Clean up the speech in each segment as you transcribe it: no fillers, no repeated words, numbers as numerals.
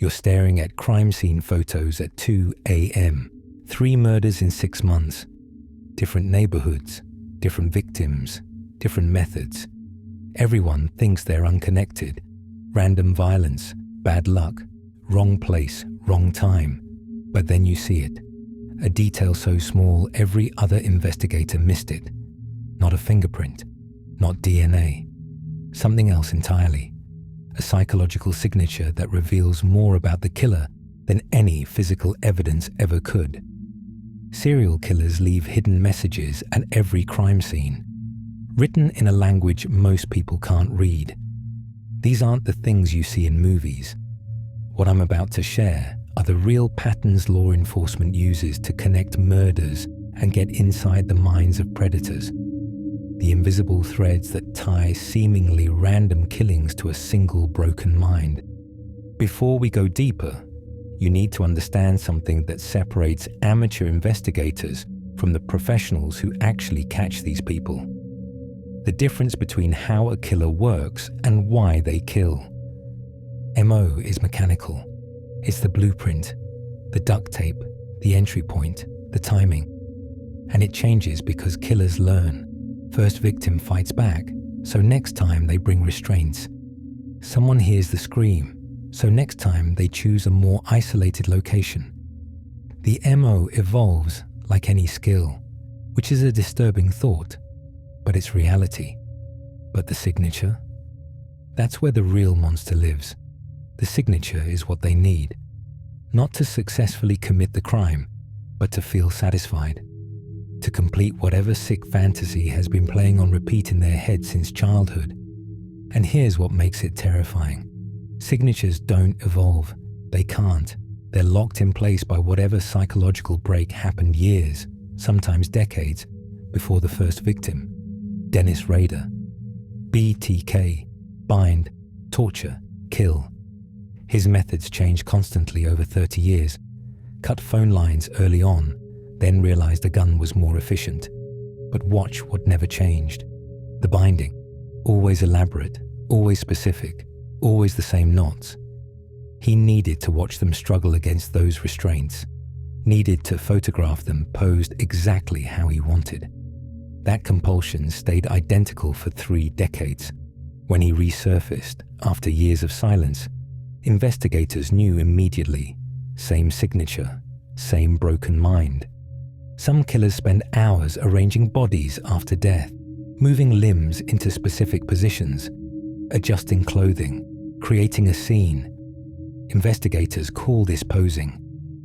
You're staring at crime scene photos at 2 a.m. 3 murders in 6 months. Different neighborhoods, different victims, different methods. Everyone thinks they're unconnected. Random violence, bad luck, wrong place, wrong time. But then you see it. A detail so small every other investigator missed it. Not a fingerprint, not DNA. Something else entirely. A psychological signature that reveals more about the killer than any physical evidence ever could. Serial killers leave hidden messages at every crime scene, written in a language most people can't read. These aren't the things you see in movies. What I'm about to share are the real patterns law enforcement uses to connect murders and get inside the minds of predators. The invisible threads that tie seemingly random killings to a single broken mind. Before we go deeper, you need to understand something that separates amateur investigators from the professionals who actually catch these people. The difference between how a killer works and why they kill. MO is mechanical. It's the blueprint, the duct tape, the entry point, the timing. And it changes because killers learn. First victim fights back, so next time they bring restraints. Someone hears the scream, so next time they choose a more isolated location. The MO evolves like any skill, which is a disturbing thought, but it's reality. But the signature? That's where the real monster lives. The signature is what they need, not to successfully commit the crime, but to feel satisfied, to complete whatever sick fantasy has been playing on repeat in their head since childhood. And here's what makes it terrifying. Signatures don't evolve. They can't. They're locked in place by whatever psychological break happened years, sometimes decades, before the first victim. Dennis Rader. BTK. Bind. Torture. Kill. His methods changed constantly over 30 years. Cut phone lines early on, then realized a gun was more efficient. But watch what never changed. The binding. Always elaborate, always specific, always the same knots. He needed to watch them struggle against those restraints. Needed to photograph them posed exactly how he wanted. That compulsion stayed identical for 3 decades. When he resurfaced, after years of silence, investigators knew immediately. Same signature, same broken mind. Some killers spend hours arranging bodies after death, moving limbs into specific positions, adjusting clothing, creating a scene. Investigators call this posing,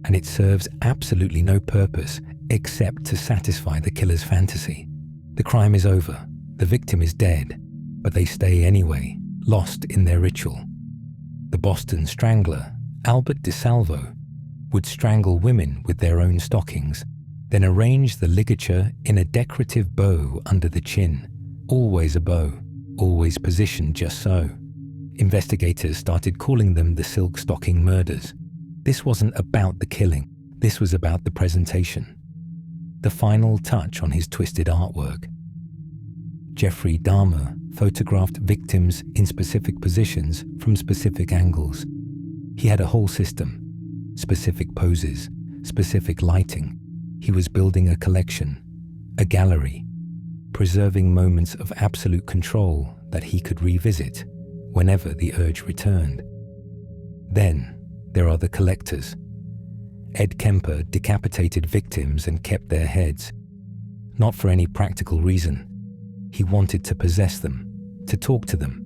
and it serves absolutely no purpose except to satisfy the killer's fantasy. The crime is over, the victim is dead, but they stay anyway, lost in their ritual. The Boston Strangler, Albert DeSalvo, would strangle women with their own stockings, then arrange the ligature in a decorative bow under the chin. Always a bow, always positioned just so. Investigators started calling them the silk stocking murders. This wasn't about the killing, this was about the presentation. The final touch on his twisted artwork. Jeffrey Dahmer photographed victims in specific positions from specific angles. He had a whole system, specific poses, specific lighting. He was building a collection, a gallery, preserving moments of absolute control that he could revisit whenever the urge returned. Then there are the collectors. Ed Kemper decapitated victims and kept their heads, not for any practical reason. He wanted to possess them, to talk to them.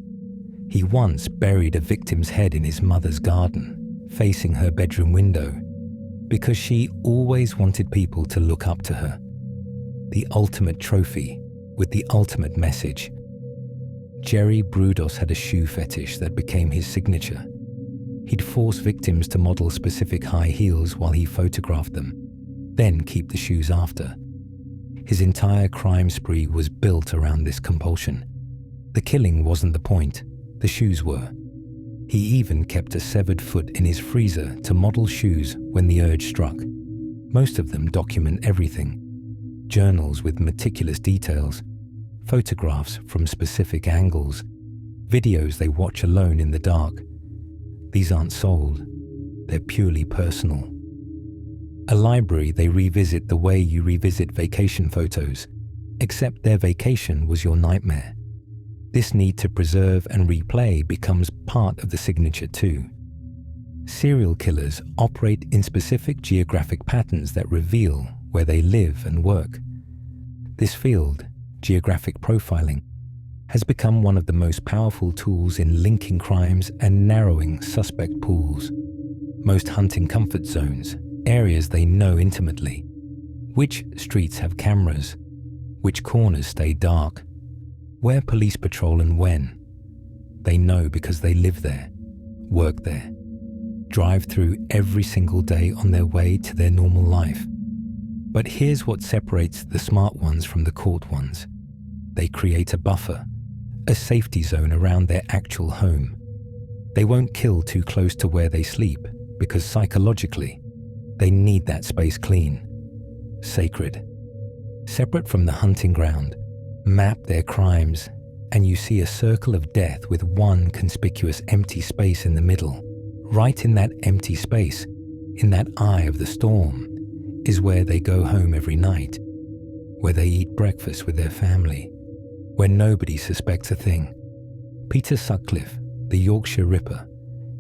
He once buried a victim's head in his mother's garden, facing her bedroom window, because she always wanted people to look up to her. The ultimate trophy with the ultimate message. Jerry Brudos had a shoe fetish that became his signature. He'd force victims to model specific high heels while he photographed them, then keep the shoes after. His entire crime spree was built around this compulsion. The killing wasn't the point, the shoes were. He even kept a severed foot in his freezer to model shoes when the urge struck. Most of them document everything. Journals with meticulous details, photographs from specific angles, videos they watch alone in the dark. These aren't sold. they're purely personal. A library, they revisit the way you revisit vacation photos, except their vacation was your nightmare. This need to preserve and replay becomes part of the signature too. Serial killers operate in specific geographic patterns that reveal where they live and work. This field, geographic profiling, has become one of the most powerful tools in linking crimes and narrowing suspect pools. Most hunting comfort zones, areas they know intimately. Which streets have cameras? Which corners stay dark? Where police patrol and when? They know because they live there, work there, drive through every single day on their way to their normal life. But here's what separates the smart ones from the caught ones. They create a buffer, a safety zone around their actual home. They won't kill too close to where they sleep because psychologically, they need that space clean, sacred. Separate from the hunting ground, map their crimes, and you see a circle of death with one conspicuous empty space in the middle. Right in that empty space, in that eye of the storm, is where they go home every night, where they eat breakfast with their family, where nobody suspects a thing. Peter Sutcliffe, the Yorkshire Ripper,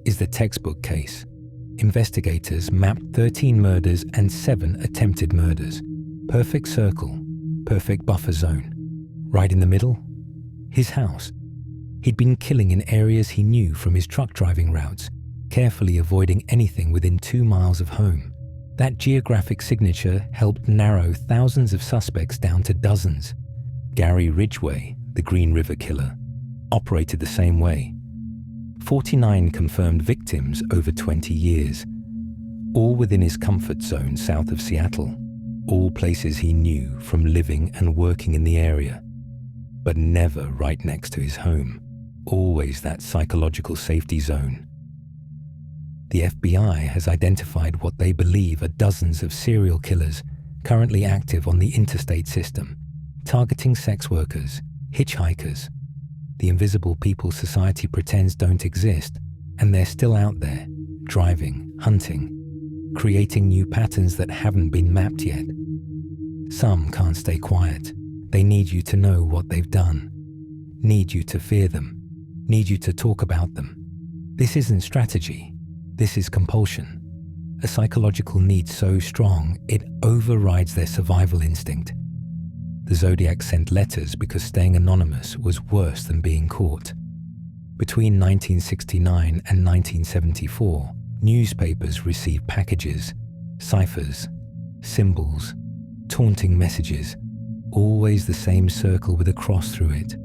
is the textbook case. Investigators mapped 13 murders and 7 attempted murders. Perfect circle, perfect buffer zone. Right in the middle, his house. He'd been killing in areas he knew from his truck driving routes, carefully avoiding anything within 2 miles of home. That geographic signature helped narrow thousands of suspects down to dozens. Gary Ridgway, the Green River Killer, operated the same way. 49 confirmed victims over 20 years, all within his comfort zone south of Seattle, all places he knew from living and working in the area, but never right next to his home, always that psychological safety zone. The FBI has identified what they believe are dozens of serial killers currently active on the interstate system, targeting sex workers, hitchhikers, the invisible people society pretends don't exist, and they're still out there, driving, hunting, creating new patterns that haven't been mapped yet. Some can't stay quiet. They need you to know what they've done, need you to fear them, need you to talk about them. This isn't strategy. This is compulsion, a psychological need so strong it overrides their survival instinct. The Zodiac sent letters because staying anonymous was worse than being caught. Between 1969 and 1974, newspapers received packages, ciphers, symbols, taunting messages, always the same circle with a cross through it,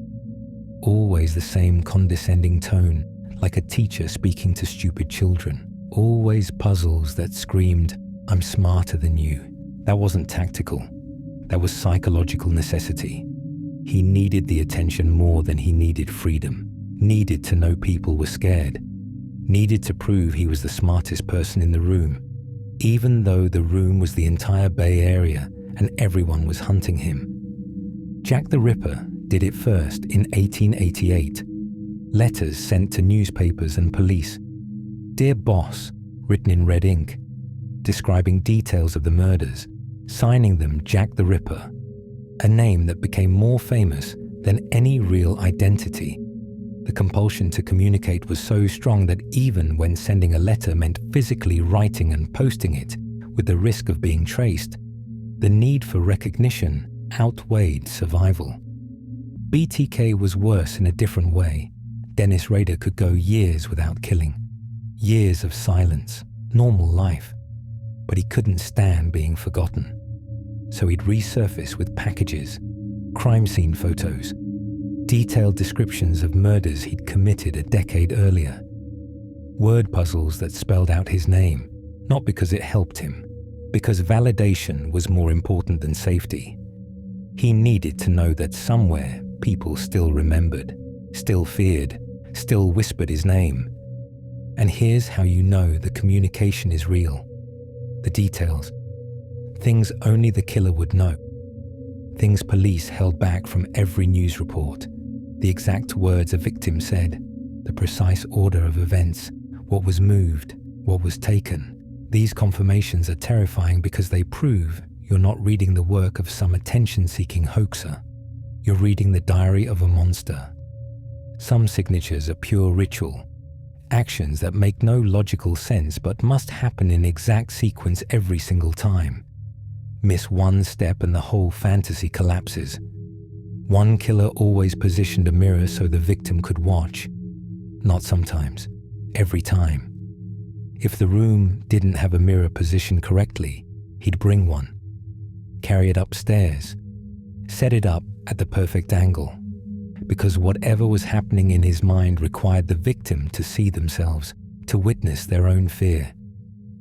always the same condescending tone, like a teacher speaking to stupid children. Always puzzles that screamed, "I'm smarter than you." That wasn't tactical. That was psychological necessity. He needed the attention more than he needed freedom, needed to know people were scared, needed to prove he was the smartest person in the room, even though the room was the entire Bay Area and everyone was hunting him. Jack the Ripper did it first in 1888. Letters sent to newspapers and police. "Dear Boss," written in red ink, describing details of the murders, signing them Jack the Ripper, a name that became more famous than any real identity. The compulsion to communicate was so strong that even when sending a letter meant physically writing and posting it with the risk of being traced, the need for recognition outweighed survival. BTK was worse in a different way. Dennis Rader could go years without killing. Years of silence, normal life. But he couldn't stand being forgotten. So he'd resurface with packages, crime scene photos, detailed descriptions of murders he'd committed a decade earlier. Word puzzles that spelled out his name, not because it helped him, because validation was more important than safety. He needed to know that somewhere people still remembered, still feared, still whispered his name. And here's how you know the communication is real. The details. Things only the killer would know. Things police held back from every news report. The exact words a victim said. The precise order of events. What was moved. what was taken. These confirmations are terrifying because they prove you're not reading the work of some attention-seeking hoaxer. You're reading the diary of a monster. Some signatures are pure ritual, actions that make no logical sense but must happen in exact sequence every single time. Miss one step and the whole fantasy collapses. One killer always positioned a mirror so the victim could watch. Not sometimes, every time. If the room didn't have a mirror positioned correctly, he'd bring one, carry it upstairs, set it up at the perfect angle, because whatever was happening in his mind required the victim to see themselves, to witness their own fear.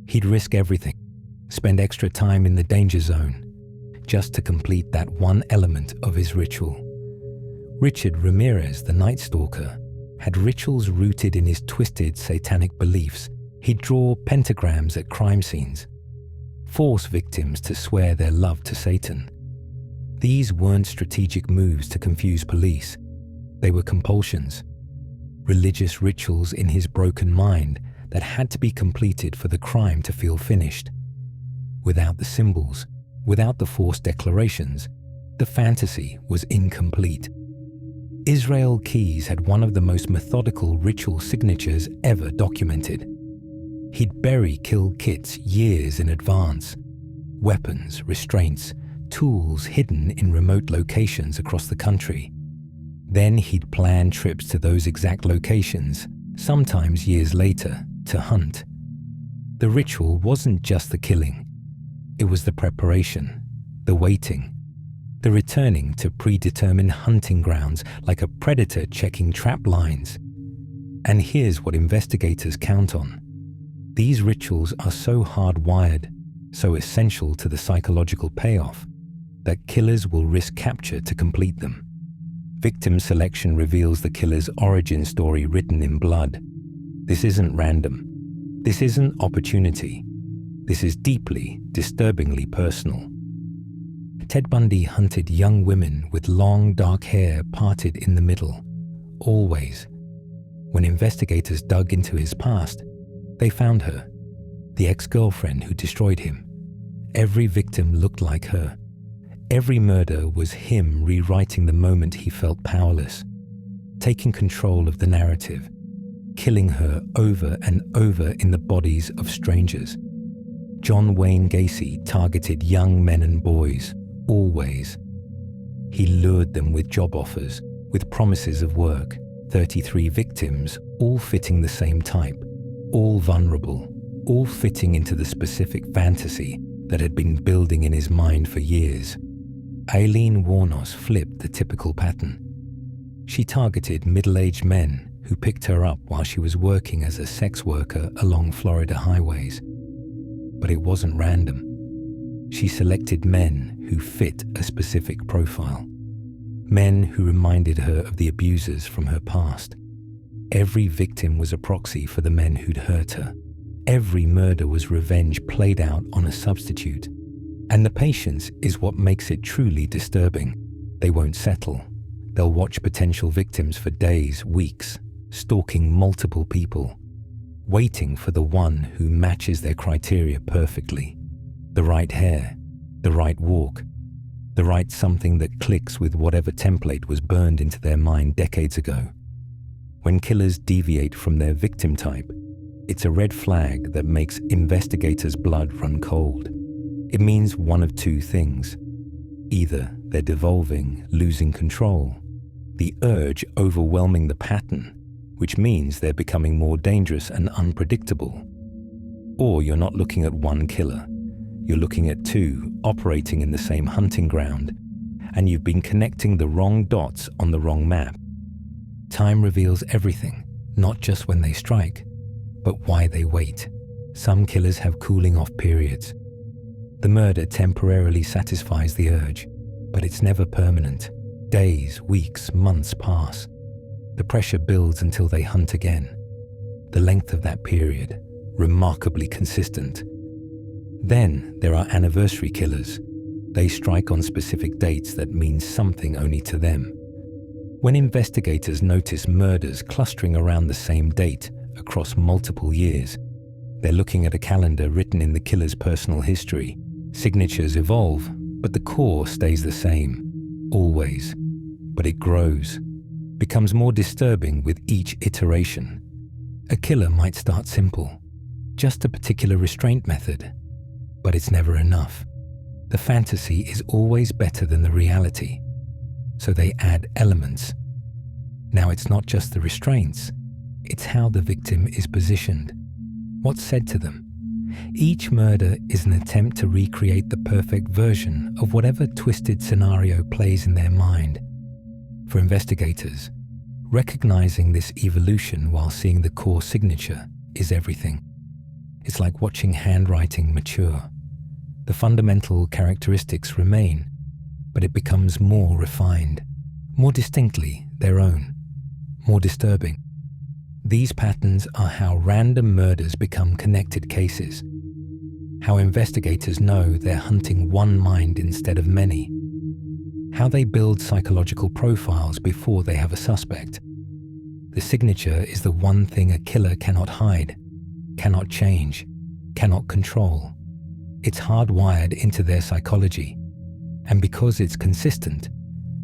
He'd risk everything, spend extra time in the danger zone, just to complete that one element of his ritual. Richard Ramirez, the Night Stalker, had rituals rooted in his twisted satanic beliefs. He'd draw pentagrams at crime scenes, force victims to swear their love to Satan. These weren't strategic moves to confuse police. They were compulsions, religious rituals in his broken mind that had to be completed for the crime to feel finished. Without the symbols, without the forced declarations, the fantasy was incomplete. Israel Keyes had one of the most methodical ritual signatures ever documented. He'd bury kill kits years in advance, weapons, restraints, tools hidden in remote locations across the country. Then he'd plan trips to those exact locations, sometimes years later, to hunt. The ritual wasn't just the killing. It was the preparation, the waiting, the returning to predetermined hunting grounds like a predator checking trap lines. And here's what investigators count on. These rituals are so hardwired, so essential to the psychological payoff, that killers will risk capture to complete them. Victim selection reveals the killer's origin story written in blood. This isn't random. This isn't opportunity. This is deeply, disturbingly personal. Ted Bundy hunted young women with long, dark hair parted in the middle, always. When investigators dug into his past, they found her, the ex-girlfriend who destroyed him. Every victim looked like her. Every murder was him rewriting the moment he felt powerless, taking control of the narrative, killing her over and over in the bodies of strangers. John Wayne Gacy targeted young men and boys, always. He lured them with job offers, with promises of work. 33 victims, all fitting the same type, all vulnerable, all fitting into the specific fantasy that had been building in his mind for years. Aileen Wuornos flipped the typical pattern. She targeted middle-aged men who picked her up while she was working as a sex worker along Florida highways. But it wasn't random. She selected men who fit a specific profile. Men who reminded her of the abusers from her past. Every victim was a proxy for the men who'd hurt her. Every murder was revenge played out on a substitute. And the patience is what makes it truly disturbing. They won't settle. They'll watch potential victims for days, weeks, stalking multiple people, waiting for the one who matches their criteria perfectly. The right hair, the right walk, the right something that clicks with whatever template was burned into their mind decades ago. When killers deviate from their victim type, it's a red flag that makes investigators' blood run cold. It means one of two things. Either they're devolving, losing control, the urge overwhelming the pattern, which means they're becoming more dangerous and unpredictable. Or you're not looking at one killer. You're looking at two operating in the same hunting ground, and you've been connecting the wrong dots on the wrong map. Time reveals everything, not just when they strike, but why they wait. Some killers have cooling off periods. The murder temporarily satisfies the urge, but it's never permanent. Days, weeks, months pass. The pressure builds until they hunt again. The length of that period, remarkably consistent. Then there are anniversary killers. They strike on specific dates that mean something only to them. When investigators notice murders clustering around the same date across multiple years, They're looking at a calendar written in the killer's personal history. Signatures evolve, but the core stays the same, always. But it grows, becomes more disturbing with each iteration. A killer might start simple, just a particular restraint method, but it's never enough. The fantasy is always better than the reality, so they add elements. Now it's not just the restraints, it's how the victim is positioned, what's said to them. Each murder is an attempt to recreate the perfect version of whatever twisted scenario plays in their mind. For investigators, recognizing this evolution while seeing the core signature is everything. It's like watching handwriting mature. The fundamental characteristics remain, but it becomes more refined, more distinctly their own, more disturbing. These patterns are how random murders become connected cases, how investigators know they're hunting one mind instead of many, how they build psychological profiles before they have a suspect. The signature is the one thing a killer cannot hide, cannot change, cannot control. It's hardwired into their psychology, and because it's consistent,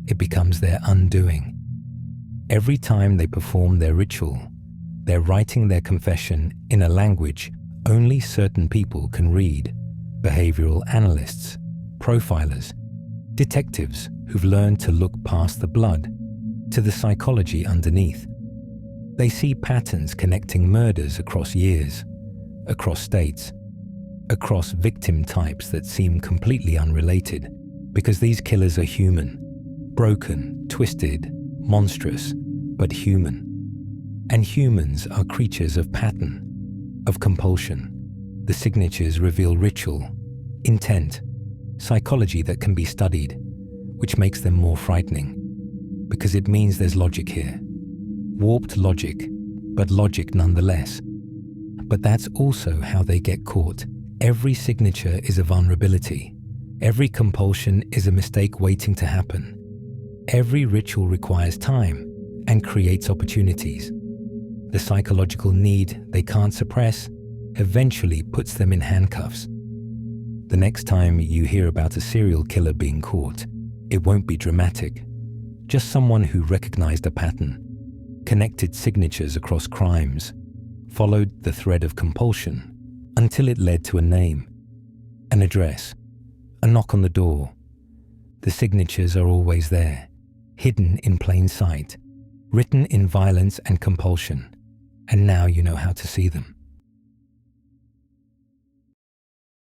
it becomes their undoing. Every time they perform their ritual, they're writing their confession in a language only certain people can read: behavioural analysts, profilers, detectives who've learned to look past the blood to the psychology underneath. They see patterns connecting murders across years, across states, across victim types that seem completely unrelated, because these killers are human, broken, twisted, monstrous, but human. And humans are creatures of pattern, of compulsion. The signatures reveal ritual, intent, psychology that can be studied, which makes them more frightening, because it means there's logic here. Warped logic, but logic nonetheless. But that's also how they get caught. Every signature is a vulnerability. Every compulsion is a mistake waiting to happen. Every ritual requires time and creates opportunities. The psychological need they can't suppress eventually puts them in handcuffs. The next time you hear about a serial killer being caught, it won't be dramatic. Just someone who recognized a pattern, connected signatures across crimes, followed the thread of compulsion until it led to a name, an address, a knock on the door. The signatures are always there, hidden in plain sight, written in violence and compulsion, and now you know how to see them.